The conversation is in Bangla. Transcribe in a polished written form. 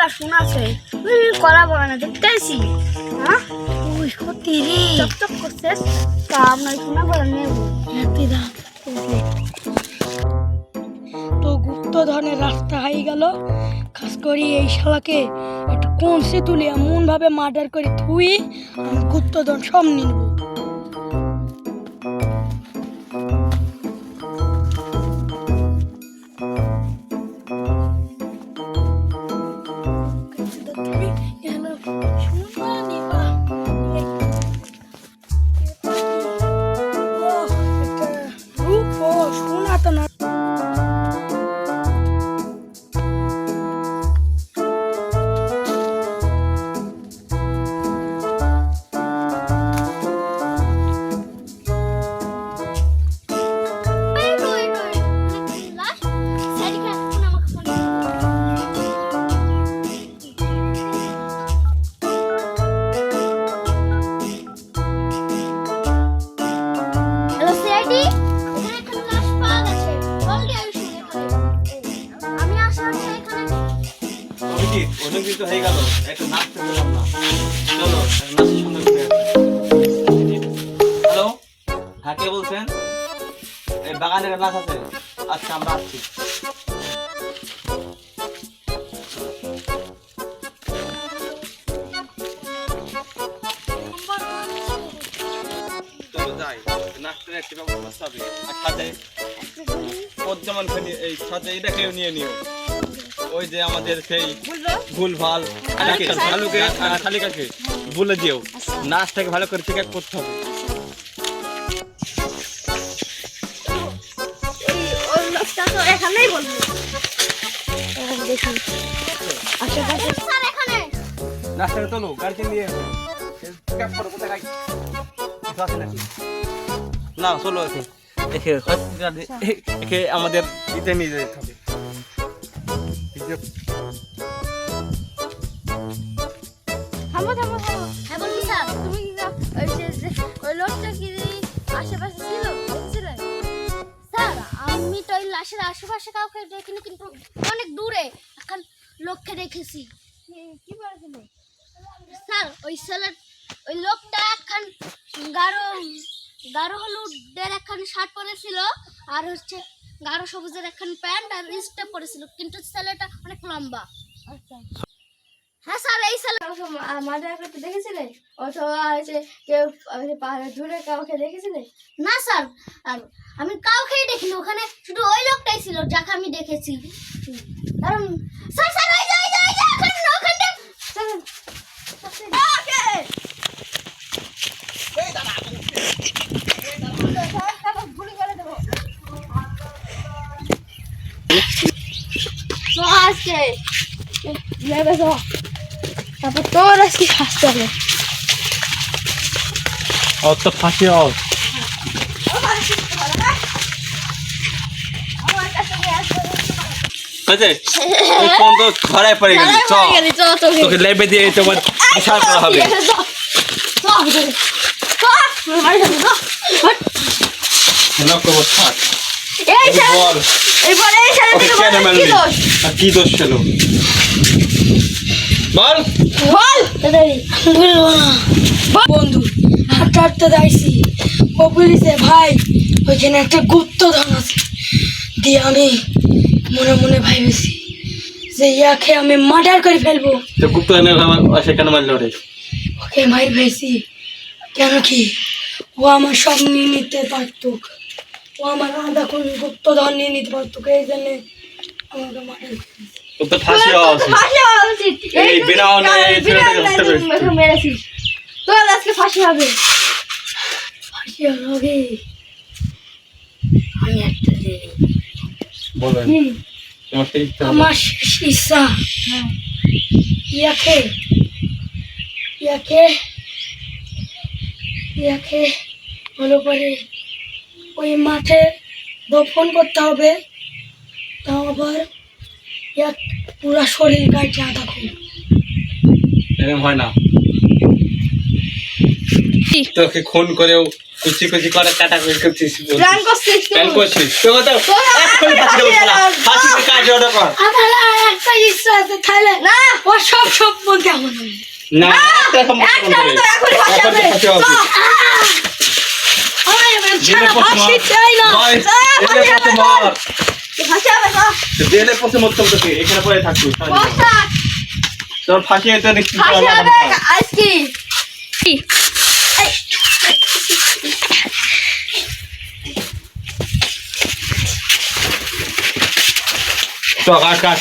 মেলা শোনাছে করা বলে না দেখতে আইছি। হ্যাঁ ওই সত্যি রে চকচক করছে। তা আপনার শোনা বলে নেব তো গুপ্তধনের রাস্তা হয়ে গেল। খাস করি এই শালাকে একটা কোন সে তুলে এমন ভাবে মার্ডার করে থুই আমি গুপ্তধন সব নিয়ে নেবো। হয়ে গেল একটা নাচতে পেলাম না। চলো নাচ সুন্দর করে। হ্যালো, হ্যাঁ কে বলছেন? এই বাগানের নাচ আছে। আচ্ছা আমরা আসছি। চলো যাই, নাচতে একটি ব্যবস্থা হবে। আর সাথে পদ্মমান এই সাথে এটাকেও নিয়ে নিও। ওই যে আমাদের সেই ভুলভাল শালিকাকে বলে দিও নাচটাকে ভালো করে চেক করতে হবে। নাচটাকে চলো গাড়িতে নিয়ে না চলো একে আমাদের ইতে নিয়ে যেতে হবে। থামো থামো থামো। হ্যাঁ বলছি স্যার তুমি ওই লোকটা কি আশেপাশে ছিল দেখছিলেন? স্যার আমি তো ওই লাশের আশেপাশে কাউকে দেখিনি, কিন্তু অনেক দূরে এখন লোককে দেখেছি। কি বলেছিল স্যার? ওই লোকটা এখন গাঢ় হলুদের এখন শার্ট পরেছিল আর হচ্ছে গাঢ় সবুজের এখন প্যান্ট আর স্টেপ পরেছিল, কিন্তু ছেলেটা অনেক লম্বা। আচ্ছা হ্যাঁ স্যার এই ছেলে মার্ডার করতে দেখেছিলেন অথবা হচ্ছে কেউ দূরে কাউকে দেখেছিলেন? না স্যার, আর আমি কাউকেই দেখিনি, ওখানে শুধু ওই লোকটাই ছিল যাকে আমি দেখেছি। কারণ স্যার স্যার ওই যে ওখানে আজকে তারপর তোর আজকে শাস্তি হবে। তো ফাঁসি হও। ধরাই পড়ে গেলি, তোকে লেবে দিয়ে তোমার বিচার করা হবে। কি দোষ ছিল বল বন্ধু হাঁটতে হাঁটতে যাইছি, ও বলিছে ভাই ওইখানে একটা গুপ্তধন আছে। দিয়ে আমি মনে মনে ভাইবেছি যে ইয়াকে আমি মার্ডার করে ফেলবো। তো গুপ্তধনের কেন মারল রে? ওকে মার ভাইছি কেন কি ও আমার সব নিয়ে নিতে পারতো, ও আমার আধা কোন গুপ্তধন নিয়ে নিতে পারতো, এই জন্য আমাকে মার্ডার তো ফাঁসি হওয়া উচিত। এই বিনা মেরেছিস তোর আজকে ফাঁসি হবে। ফাঁসি হবে আমি একটা বলেন আমার শেষ ইচ্ছা ইয়াকে ভালো করে ওই মাঠে দফন করতে হবে, তাও আবার পুরা শরীর গাইতে আধা খুন। এরকম হয় না, তোকে খুন করেও কুচি কুচি করে কাটা করে করছিস প্ল্যান করছিস প্ল্যান করছিস তো এক্ষুনি ফাঁসি দেবো শালা ফাঁসিতে কাজ অর্ডার কর আমার একটা ইচ্ছা আছে তাহলে না ও সব সম্পদ কেমন হবে না একটা সম্পর্ক তো এখনই ফাঁসি হবে ফাঁসি হবে আমার এবার জেলে ছাড়া পড়ছে ফাঁসি মার চাই না ভাই জেলে পড়ছে মার ফাঁসি হবে জেলে পড়ছে মত তোকে এখানে পড়ে থাকবি বসা তোর ফাঁসি হতে নিশ্চিত ফাঁসি হবে আজকে তো আকাশ